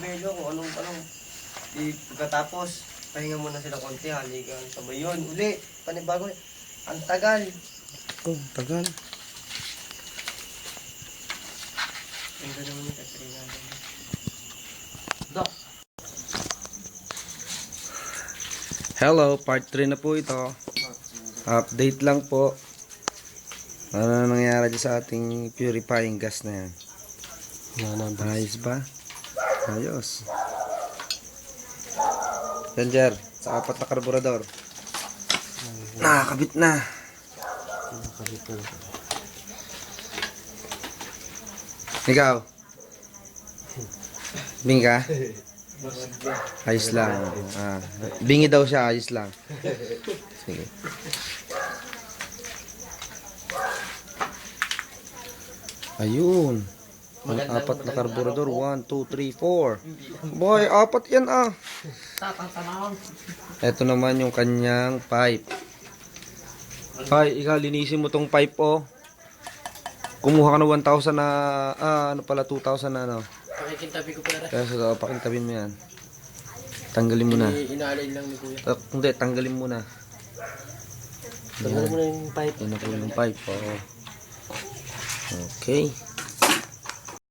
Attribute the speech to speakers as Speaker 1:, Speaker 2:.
Speaker 1: belo, kung anong. Pagkatapos, pahinga muna sila konti, halikan. Sabay yun, uli, panibago. Ang tagal.
Speaker 2: Oh, tagal.
Speaker 1: Ang ganda naman yung Katrina. Dok.
Speaker 2: Hello, part 3 na po ito. Update lang po. Ano nangyari dyan sa ating purifying gas na yan? Ayos ba? Ayos. Ranger, sa 4 na karburador. Nakakabit na. Ikaw? Bing ka? Ayos lang. Bingi daw siya, ayos lang. Sige. Ayun. Ang 4 na karburador. 1, 2, 3, 4. Boy, 4 yan ah. Ito naman yung kanyang pipe. Ay, ikaw linisin mo tong pipe oh. Kumuha ka ng 1,000 na, ano pala, 2,000 na ano.
Speaker 1: Pakikintabi ko pera.
Speaker 2: Kaya sa pakintabin mo yan. Tanggalin mo na.
Speaker 1: Inaalay lang ni kuya.
Speaker 2: Hindi, tanggalin mo na.
Speaker 1: Tanggalin mo na yung pipe.
Speaker 2: Yan na po yung pipe. Oh. Okay.